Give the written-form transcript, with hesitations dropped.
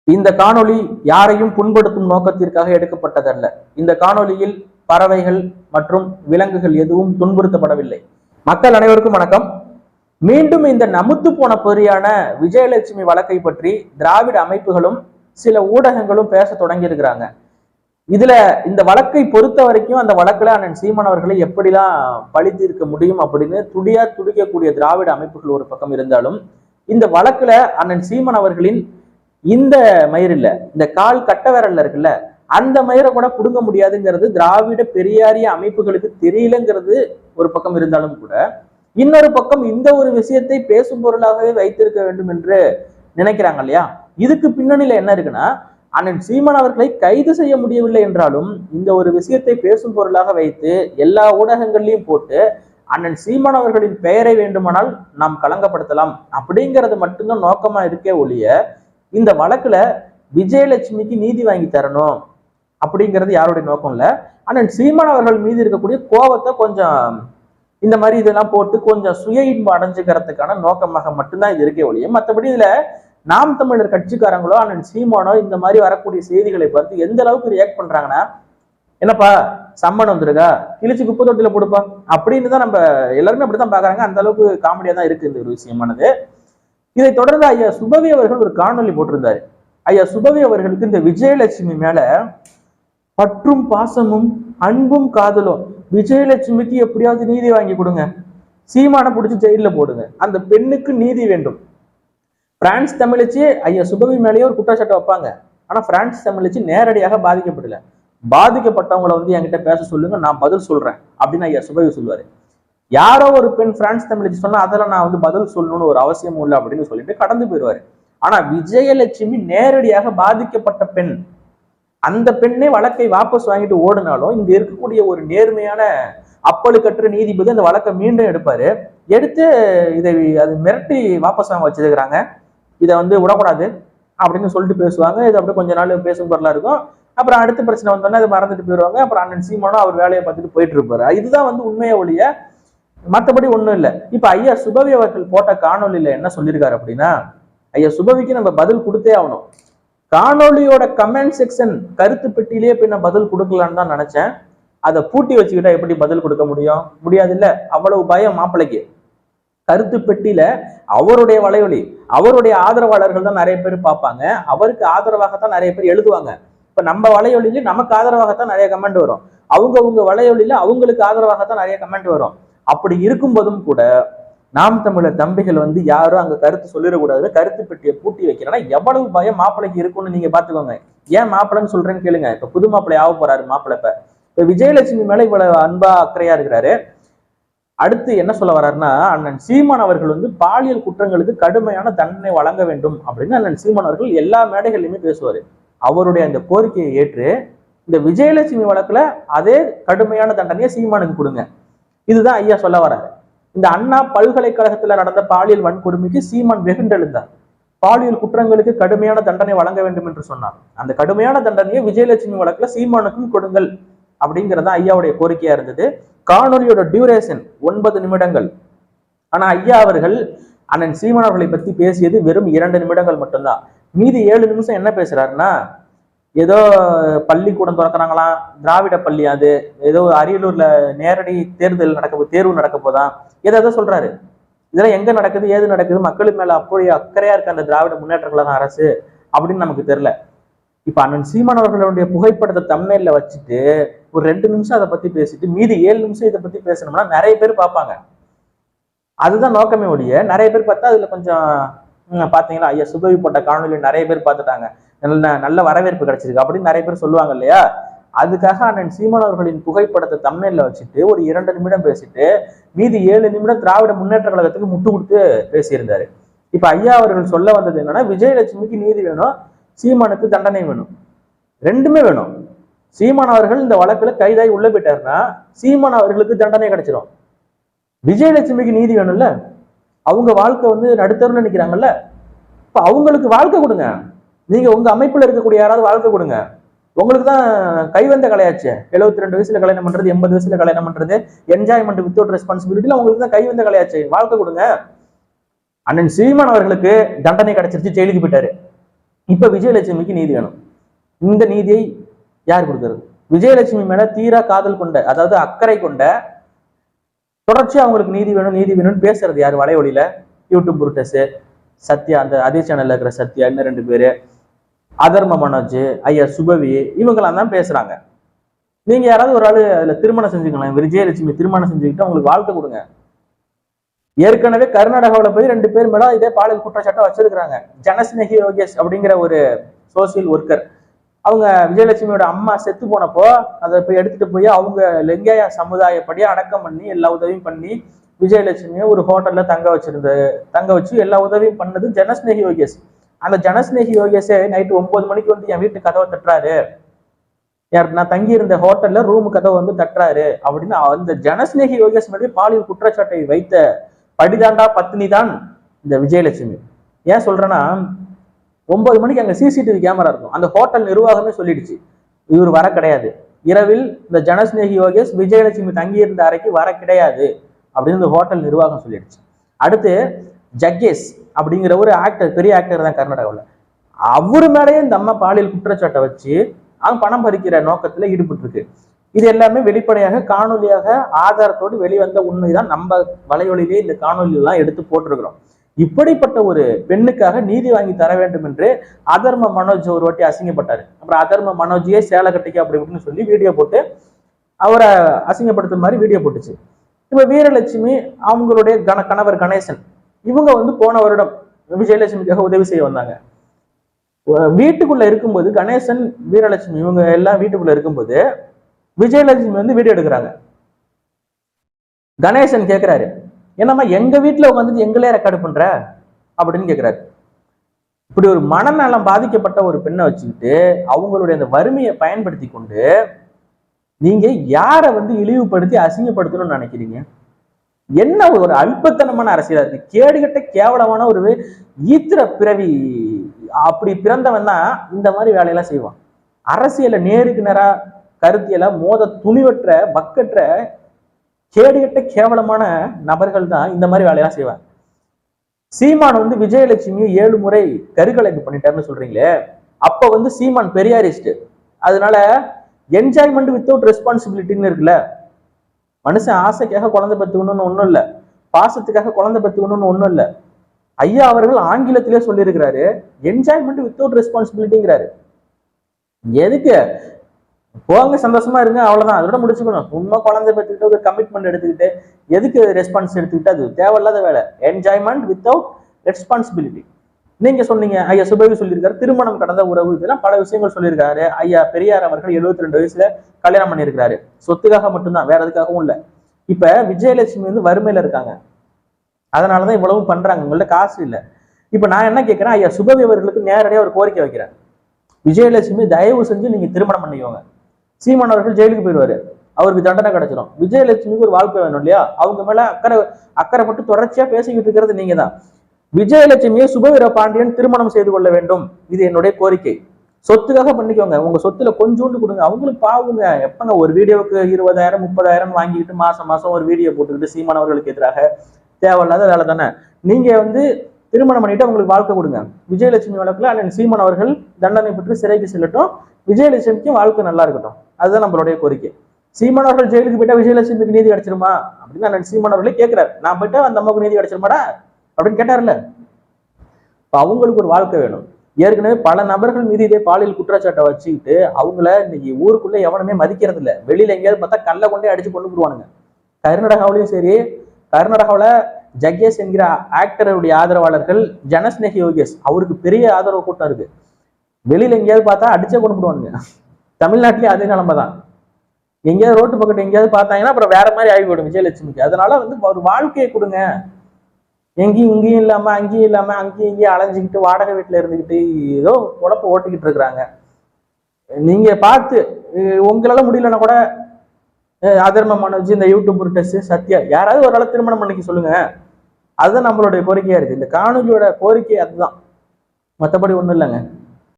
இந்த காணொளி யாரையும் புண்படுத்தும் நோக்கத்திற்காக எடுக்கப்பட்டதல்ல. இந்த காணொளியில் பறவைகள் மற்றும் விலங்குகள் எதுவும் துன்புறுத்தப்படவில்லை. மக்கள் அனைவருக்கும் வணக்கம். மீண்டும் இந்த நமுத்து போன பொறியான விஜயலட்சுமி வழக்கை பற்றி திராவிட அமைப்புகளும் சில ஊடகங்களும் பேச தொடங்கி இருக்கிறாங்க. இதுல இந்த வழக்கை பொறுத்த வரைக்கும் அந்த வழக்குல அண்ணன் சீமான் அவர்களை எப்படிலாம் பழி தீர்க்க முடியும் அப்படின்னு துடிக்கக்கூடிய திராவிட அமைப்புகள் ஒரு பக்கம் இருந்தாலும், இந்த வழக்குல அண்ணன் சீமான் அவர்களின் இந்த மயிர் இல்ல, இந்த கால் கட்ட விரல்ல இருக்குல்ல, அந்த மயிரை கூட புடுங்க முடியாதுங்கிறது திராவிட பெரியாரிய அமைப்புகளுக்கு தெரியலங்கிறது ஒரு பக்கம் இருந்தாலும் கூட, இன்னொரு பக்கம் இந்த ஒரு விஷயத்தை பேசும் பொருளாகவே வைத்திருக்க வேண்டும் என்று நினைக்கிறாங்க இல்லையா? இதுக்கு பின்னணியில என்ன இருக்குன்னா, அண்ணன் சீமான் அவர்களை கைது செய்ய முடியவில்லை என்றாலும் இந்த ஒரு விஷயத்தை பேசும் பொருளாக வைத்து எல்லா ஊடகங்கள்லையும் போட்டு அண்ணன் சீமான் அவர்களின் பெயரை வேண்டுமானால் நாம் களங்கப்படுத்தலாம் அப்படிங்கிறது மட்டும்தான் நோக்கமா இருக்கே ஒழிய, இந்த வழக்குல விஜயலட்சுமிக்கு நீதி வாங்கி தரணும் அப்படிங்கிறது யாருடைய நோக்கம் இல்ல. அண்ணன் சீமான் அவர்கள் மீது இருக்கக்கூடிய கோபத்தை கொஞ்சம் இந்த மாதிரி இதெல்லாம் போட்டு கொஞ்சம் சுய இன்பம் அடைஞ்சுக்கிறதுக்கான நோக்கமாக மட்டும்தான் இது இருக்கே ஒழிய, மற்றபடி இதுல நாம் தமிழர் கட்சிக்காரங்களோ அண்ணன் சீமானோ இந்த மாதிரி வரக்கூடிய செய்திகளை பார்த்து எந்த அளவுக்கு ரியாக்ட் பண்றாங்கன்னா, என்னப்பா சம்மன் வந்துருக்கா, கிழிச்சு குப்பை தொட்டில போடுப்பா அப்படின்னு தான் நம்ம எல்லாருமே அப்படித்தான் பாக்குறாங்க. அந்த அளவுக்கு காமெடியா தான் இருக்கு இந்த ஒரு விஷயமானது. இதை தொடர்ந்து ஐயா சுபவி அவர்கள் ஒரு காணொலி போட்டிருந்தாரு. ஐயா சுபவி அவர்களுக்கு இந்த விஜயலட்சுமி மேல பற்றும் பாசமும் அன்பும் காதலும், விஜயலட்சுமிக்கு எப்படியாவது நீதி வாங்கி கொடுங்க, சீமான பிடிச்சி ஜெயில போடுங்க, அந்த பெண்ணுக்கு நீதி வேண்டும். பிரான்ஸ் தமிழச்சி ஐயா சுபவி மேலேயே ஒரு குற்றச்சாட்டை வைப்பாங்க. ஆனா பிரான்ஸ் தமிழச்சி நேரடியாக பாதிக்கப்படல. பாதிக்கப்பட்டவங்களை வந்து என்கிட்ட பேச சொல்லுங்க, நான் பதில் சொல்றேன் அப்படின்னு ஐயா சுபவி சொல்லுவாரு. யாரோ ஒரு பெண் பிரான்ஸ் தமிழச்சி சொன்னா அதெல்லாம் நான் வந்து பதில் சொல்லணும்னு ஒரு அவசியம் இல்லை அப்படின்னு சொல்லிட்டு கடந்து போயிடுவாரு. ஆனா விஜயலட்சுமி நேரடியாக பாதிக்கப்பட்ட பெண். அந்த பெண்ணே வழக்கை வாபஸ் வாங்கிட்டு ஓடினாலும் இங்க இருக்கக்கூடிய ஒரு நேர்மையான அப்பழுக்கற்ற நீதிபதி அந்த வழக்கை மீண்டும் எடுப்பாரு. எடுத்து இதை அது மிரட்டி வாபஸ் வாங்க வச்சிருக்கிறாங்க. இதை வந்து விடக்கூடாது அப்படின்னு சொல்லிட்டு பேசுவாங்க. இது அப்படியே கொஞ்ச நாள் பேசும் பொருளா இருக்கும். அப்புறம் அடுத்த பிரச்சனை வந்தோன்னா அதை மறந்துட்டு போயிடுவாங்க. அப்புறம் அண்ணன் சீமானோ அவர் வேலையை பார்த்துட்டு போயிட்டு இருப்பாரு. இதுதான் வந்து உண்மையை ஒழிய மற்றபடி ஒண்ணும் இல்லை. இப்ப ஐயா சுபவி அவர்கள் போட்ட காணொலியில என்ன சொல்லியிருக்காரு அப்படின்னா, ஐயா சுபவிக்கு நம்ம பதில் கொடுத்தே ஆகணும். காணொலியோட கமெண்ட் செக்ஷன் கருத்து பெட்டியிலேயே போய் நான் பதில் கொடுக்கலான்னு தான் நினைச்சேன். அதை பூட்டி வச்சுக்கிட்டா எப்படி பதில் கொடுக்க முடியும்? முடியாது இல்ல. அவ்வளவு பயம் மாப்பிள்ளைக்கு. கருத்து பெட்டியில அவருடைய வலையொலி, அவருடைய ஆதரவாளர்கள் தான் நிறைய பேர் பார்ப்பாங்க. அவருக்கு ஆதரவாகத்தான் நிறைய பேர் எழுதுவாங்க. இப்ப நம்ம வலையொலியில நமக்கு ஆதரவாகத்தான் நிறைய கமெண்ட் வரும். அவங்க வலையொலியில அவங்களுக்கு ஆதரவாகத்தான் நிறைய கமெண்ட் வரும். அப்படி இருக்கும்போதும் கூட நாம் தமிழர் தம்பிகள் வந்து யாரும் அங்க கருத்து சொல்லிடக்கூடாது, கருத்து பெட்டியை பூட்டி வைக்கிறேன்னா எவ்வளவு பயம் மாப்பிள்ளைக்கு இருக்கும்னு நீங்க பாத்துக்கோங்க. ஏன் மாப்பிள்ளைன்னு சொல்றேன்னு கேளுங்க. இப்ப புது மாப்பிள்ளை ஆக போறாரு மாப்பிள்ளை. இப்ப விஜயலட்சுமி மேல இவ்வளவு அன்பா அக்கறையா இருக்கிறாரு. அடுத்து என்ன சொல்ல வர்றாருன்னா, அண்ணன் சீமான் அவர்கள் வந்து பாலியல் குற்றங்களுக்கு கடுமையான தண்டனை வழங்க வேண்டும் அப்படின்னு அண்ணன் சீமான் அவர்கள் எல்லா மேடைகள்லையுமே பேசுவாரு. அவருடைய அந்த கோரிக்கையை ஏற்று இந்த விஜயலட்சுமி வழக்குல அதே கடுமையான தண்டனையை சீமானுக்கு கொடுங்க. இதுதான் ஐயா சொல்ல வர்றாரு. இந்த அண்ணா பல்கலைக்கழகத்துல நடந்த பாலியல் வன்கொடுமைக்கு சீமான் வெகுண்டெழுந்தார். பாலியல் குற்றங்களுக்கு கடுமையான தண்டனை வழங்க வேண்டும் என்று சொன்னார். அந்த கடுமையான தண்டனையை விஜயலட்சுமி வழக்குல சீமானுக்கும் கொடுங்கள் அப்படிங்கிறதா ஐயாவுடைய கோரிக்கையா இருந்தது. காணொலியோட டியூரேஷன் 9 நிமிடங்கள். ஆனா ஐயா அவர்கள் அண்ணன் சீமான் அவர்களை பத்தி பேசியது வெறும் 2 நிமிடங்கள் மட்டும்தான். மீதி 7 நிமிஷம் என்ன பேசுறாருன்னா, ஏதோ பள்ளிக்கூடம் திறக்கிறாங்களாம், திராவிட பள்ளி, அது ஏதோ அரியலூர்ல நேரடி தேர்வு நடக்க போதான், ஏதோ சொல்றாரு. இதெல்லாம் எங்க நடக்குது, ஏது நடக்குது, மக்களுக்கு மேல அப்படி அக்கறையா இருக்க அந்த திராவிட முன்னேற்ற கழக அரசு அப்படின்னு நமக்கு தெரியல. இப்ப அண்ணன் சீமான் அவர்களுடைய புகைப்படத்தை தம்ப்நெயில்ல வச்சுட்டு ஒரு 2 நிமிஷம் அதை பத்தி பேசிட்டு மீதி 7 நிமிஷம் இதை பத்தி பேசணும்னா நிறைய பேர் பார்ப்பாங்க. அதுதான் நோக்கமே ஒழிய, நிறைய பேர் பார்த்தா அதுல கொஞ்சம் பாத்தீங்களா ஐயா சுபவி போட்ட காணொலி நிறைய பேர் பார்த்துட்டாங்க, நல்ல வரவேற்பு கிடைச்சிருக்கு அப்படின்னு நிறைய பேர் சொல்லுவாங்க இல்லையா? அதுக்காக அண்ணன் சீமான் அவர்களின் புகைப்படத்தை தம்ப்நெயில்ல வச்சுட்டு ஒரு 2 நிமிடம் பேசிட்டு மீதி 7 நிமிடம் திராவிட முன்னேற்ற கழகத்துக்கு முட்டு கொடுத்து பேசியிருந்தாரு. இப்ப ஐயா அவர்கள் சொல்ல வந்தது என்னன்னா, விஜயலட்சுமிக்கு நீதி வேணும், சீமானுக்கு தண்டனை வேணும், ரெண்டுமே வேணும். சீமான் அவர்கள் இந்த வழக்குல கைதாகி உள்ள போயிட்டாருன்னா சீமான் அவர்களுக்கு தண்டனை கிடைச்சிடும். விஜயலட்சுமிக்கு நீதி வேணும்ல, அவங்க வாழ்க்கை வந்து நடுத்தருல நிக்கிறாங்கல்ல, இப்ப அவங்களுக்கு வாழ்க்கை கொடுங்க. நீங்க உங்க அமைப்புல இருக்கக்கூடிய யாராவது வாழ்க்கை கொடுங்க. உங்களுக்கு தான் கைவந்த கலையாச்சு. 72 வயசுல கல்யாணம் பண்றது, 80 வயசுல கல்யாணம் பண்றது, என்ஜாய்மெண்ட் வித்தவுட் ரெஸ்பான்சிபிலிட்டில உங்களுக்கு தான் கைவந்த கலையாச்சு. வாழ்க்கை கொடுங்க. அண்ணன் சீமான் அவர்களுக்கு தண்டனை கிடைச்சிருச்சு, ஜெயிலுக்கு போயிட்டாரு. இப்ப விஜயலட்சுமிக்கு நீதி வேணும். இந்த நீதியை யார் கொடுக்கிறது? விஜயலட்சுமி மேல தீரா காதல் கொண்ட, அதாவது அக்கறை கொண்ட, தொடர்ச்சியா அவங்களுக்கு நீதி வேணும் நீதி வேணும்னு பேசுறது யாரு? வலையொலியில யூடியூப் புருட்டஸ், சத்யா, அந்த அதே சேனல்ல இருக்கிற சத்யா, இன்னும் 2 பேரு, அதர்ம மனோஜ், ஐயா சுபவி, இவங்கெல்லாம் தான் பேசுறாங்க. நீங்க யாராவது ஒரு ஆளு அதுல திருமணம் செஞ்சுக்கலாம். விஜயலட்சுமி திருமணம் செஞ்சுக்கிட்டு அவங்களுக்கு வாழ்க்கை கொடுங்க. ஏற்கனவே கர்நாடகாவில் போய் 2 பேர் மேல இதே பாலியல் குற்றச்சாட்டை வச்சிருக்கிறாங்க. ஜனஸ்நேகி யோகேஷ் அப்படிங்கிற ஒரு சோசியல் ஒர்க்கர், அவங்க விஜயலட்சுமியோட அம்மா செத்து போனப்போ அதை போய் எடுத்துட்டு போய் அவங்க லிங்காய சமுதாயப்படி அடக்கம் பண்ணி எல்லா உதவியும் பண்ணி விஜயலட்சுமியை ஒரு ஹோட்டல்ல தங்க வச்சு எல்லா உதவியும் பண்ணது ஜனஸ்நேகி யோகேஷ். அந்த ஜனஸ்நேகி யோகேஷே நைட்டு 9 மணிக்கு வந்து என் வீட்டு கதவை தட்டுறாரு, நான் தங்கி இருந்த ஹோட்டல்ல ரூமு கதவை வந்து தட்டுறாரு அப்படின்னு அந்த ஜனஸ்நேகி யோகேஷ் மேலே பாலியல் குற்றச்சாட்டை வைத்த படிதாண்டா பத்னி தான் இந்த விஜயலட்சுமி. ஏன் சொல்றேன்னா, 9 மணிக்கு அங்க சிசிடிவி கேமரா இருக்கும். அந்த ஹோட்டல் நிர்வாகமே சொல்லிடுச்சு இவர் வர கிடையாது, இரவில் இந்த ஜனஸ்நேகி யோகேஷ் விஜயலட்சுமி தங்கி இருந்த அறைக்கு வர கிடையாது அப்படின்னு இந்த ஹோட்டல் நிர்வாகம் சொல்லிடுச்சு. அடுத்து ஜக்கேஷ் அப்படிங்கிற ஒரு ஆக்டர், பெரிய ஆக்டர் தான் கர்நாடகாவில், அவரு மேலேயே இந்த அம்மா பாலியல் குற்றச்சாட்டை வச்சு அவங்க பணம் பறிக்கிற நோக்கத்துல ஈடுபட்டு இருக்கு. இது எல்லாமே வெளிப்படையாக காணொலியாக ஆதாரத்தோடு வெளிவந்த உண்மைதான். நம்ம வலையொலியிலே இந்த காணொலி எல்லாம் எடுத்து போட்டிருக்கிறோம். இப்படிப்பட்ட ஒரு பெண்ணுக்காக நீதி வாங்கி தர வேண்டும் என்று அதர்ம மனோஜ் ஒரு வாட்டி அசிங்கப்பட்டாரு. அப்புறம் அதர்ம மனோஜையே சேலை கட்டிக்க அப்படி இப்படின்னு சொல்லி வீடியோ போட்டு அவரை அசிங்கப்படுத்துற மாதிரி வீடியோ போட்டுச்சு. இப்ப வீரலட்சுமி அவங்களுடைய கணவர் கணேசன் இவங்க வந்து போன வருடம் விஜயலட்சுமிக்காக உதவி செய்ய வந்தாங்க. வீட்டுக்குள்ள இருக்கும்போது கணேசன், வீரலட்சுமி இவங்க எல்லாம் வீட்டுக்குள்ள இருக்கும்போது விஜயலட்சுமி வந்து வீடியோ எடுக்கிறாங்க. கணேசன் கேட்கிறாரு, என்னம்மா எங்க வீட்டுல உட்காந்துட்டு எங்களே ரெக்கார்டு பண்ற அப்படின்னு கேட்கிறாரு. இப்படி ஒரு மனநலம் பாதிக்கப்பட்ட ஒரு பெண்ணை வச்சுக்கிட்டு அவங்களுடைய அந்த வறுமையை பயன்படுத்தி கொண்டு நீங்க யாரை வந்து இழிவுபடுத்தி அசிங்கப்படுத்தணும்னு நினைக்கிறீங்க? என்ன ஒரு அல்பத்தனமான அரசியலா இருக்கு. கேடுகட்ட கேவலமான ஒரு ஈத்திர பிறவி. அப்படி பிறந்தவன் தான் இந்த மாதிரி வேலையெல்லாம் செய்வான். அரசியல நேருக்கு நேரா கருத்தியெல்லாம் மோத துணிவற்ற பக்கற்ற கேடுகட்ட கேவலமான நபர்கள் தான் இந்த மாதிரி வேலையெல்லாம் செய்வாங்க. சீமான் வந்து விஜயலட்சுமியை 7 முறை கருக்கலைப்பு பண்ணிட்டாருன்னு சொல்றீங்களே, அப்ப வந்து சீமான் பெரியாரிஸ்ட். அதனால என்ஜாய்மெண்ட் வித்தவுட் ரெஸ்பான்சிபிலிட்டின்னு இருக்குல்ல, மனுஷன் ஆசைக்காக குழந்தை பெற்றுக்கணும்னு ஒண்ணும் இல்லை, பாசத்துக்காக குழந்தை பெற்றுக்கணும்னு ஒண்ணும் இல்லை. ஐயா அவர்கள் ஆங்கிலத்திலே சொல்லியிருக்கிறாரு, என்ஜாய்மெண்ட் வித்தவுட் ரெஸ்பான்சிபிலிட்டிங்கிறாரு. எதுக்கு? போங்க சந்தோஷமா இருங்க, அவ்வளவுதான், அதோட முடிச்சுக்கணும். சும்மா குழந்தை பெற்றுக்கிட்டு ஒரு கமிட்மெண்ட் எடுத்துக்கிட்டு எதுக்கு ரெஸ்பான்ஸ் எடுத்துக்கிட்டு அது தேவையில்லாத வேலை. Enjoyment without responsibility. நீங்க சொன்னீங்க, ஐயா சுபவி சொல்லியிருக்காரு திருமணம் கடந்த உறவு, இதெல்லாம் பல விஷயங்கள் சொல்லியிருக்காரு. ஐயா பெரியார் அவர்கள் 72 வயசுல கல்யாணம் பண்ணியிருக்கிறாரு, சொத்துக்காக மட்டும்தான், வேற எதுக்காகவும் இல்லை. இப்ப விஜயலட்சுமி வந்து வறுமையில இருக்காங்க, அதனாலதான் இவ்வளவு பண்றாங்க, உங்கள்ட்ட காசு இல்லை. இப்ப நான் என்ன கேட்கிறேன், ஐயா சுபவி அவர்களுக்கு நேரடியாக ஒரு கோரிக்கை வைக்கிறேன், விஜயலட்சுமி தயவு செஞ்சு நீங்க திருமணம் பண்ணிக்கோங்க. சீமான் அவர்கள் ஜெயிலுக்கு போயிடுவாரு, அவருக்கு தண்டனை கிடைச்சிடும். விஜயலட்சுமிக்கு ஒரு வாழ்க்கை வேணும் இல்லையா? அவங்க மேல அக்கறைப்பட்டு தொடர்ச்சியா பேசிக்கிட்டு இருக்கிறது நீங்க தான். விஜயலட்சுமியை சுபவீர பாண்டியன் திருமணம் செய்து கொள்ள வேண்டும், இது என்னுடைய கோரிக்கை. சொத்துக்காக பண்ணிக்கோங்க, உங்க சொத்துல கொஞ்சோண்டு கொடுங்க, அவங்களுக்கு பாவுங்க. எப்பங்க ஒரு வீடியோவுக்கு 20,000 30,000 வாங்கிக்கிட்டு மாசம் மாசம் ஒரு வீடியோ போட்டுக்கிட்டு சீமான் அவர்களுக்கு எதிராக தேவையில்லாத வேலை தானே. நீங்க வந்து திருமணம் பண்ணிட்டு அவங்களுக்கு வாழ்க்கை கொடுங்க. விஜயலட்சுமி வழக்குல அண்ணன் சீமான் அவர்கள் தண்டனை பெற்று சிறைக்கு செல்லட்டும், விஜயலட்சுமிக்கும் வாழ்க்கை நல்லா இருக்கட்டும். அதுதான் நம்மளுடைய கோரிக்கை. சீமான் அவர்கள் ஜெயிலுக்கு போயிட்டா விஜயலட்சுமிக்கு நீதி கிடைச்சிருமா அப்படின்னு அண்ணன் சீமான் அவர்களே கேட்கிறாரு. நான் போயிட்டா அந்த அம்மாவுக்கு நீதி கிடைச்சிருமாடா அப்படின்னு கேட்டார்ல. அவங்களுக்கு ஒரு வாழ்க்கை வேணும். ஏற்கனவே பல நபர்கள் மீது இதே பாலியல் குற்றச்சாட்டை வச்சுக்கிட்டு அவங்கள இன்னைக்கு ஊருக்குள்ள எவனுமே மதிக்கிறது இல்லை. வெளியில எங்கேயாவது பார்த்தா கல்லை கொண்டே அடிச்சு கொண்டு போடுவானுங்க. கர்நாடகாவிலையும் சரி, கர்நாடகாவில் ஜக்கேஷ் என்கிற ஆக்டருடைய ஆதரவாளர்கள், ஜனஸ்நேகி யோகேஷ் அவருக்கு பெரிய ஆதரவு கூட்டம் இருக்கு. வெளியில எங்கேயாவது பார்த்தா அடிச்சே கொண்டு போடுவானுங்க. தமிழ்நாட்டிலேயே அதே நிலைமை தான். எங்கேயாவது ரோட்டு பக்கத்து எங்கேயாவது பார்த்தாங்கன்னா அப்புறம் வேற மாதிரி ஆகிவிடும் விஜயலட்சுமிக்கு. அதனால வந்து ஒரு வாழ்க்கையை கொடுங்க. எங்கேயும் இங்கேயும் இல்லாம அங்கேயும் இல்லாம அங்கேயும் இங்கேயும் அலைஞ்சிக்கிட்டு வாடகை வீட்டுல இருந்துக்கிட்டு ஏதோ உழப்ப ஓட்டிக்கிட்டு இருக்கிறாங்க. நீங்க பார்த்து உங்களால முடியலன்னா கூட அதர்ம மனோஜ், இந்த யூடியூப் டெஸ்ட் சத்யா யாராவது ஒரு ஆளை திருமணம் பண்ணிக்க சொல்லுங்க. அதுதான் நம்மளுடைய கோரிக்கையா இருக்கு. இந்த காணொலியோட கோரிக்கை அதுதான், மற்றபடி ஒண்ணும் இல்லைங்க.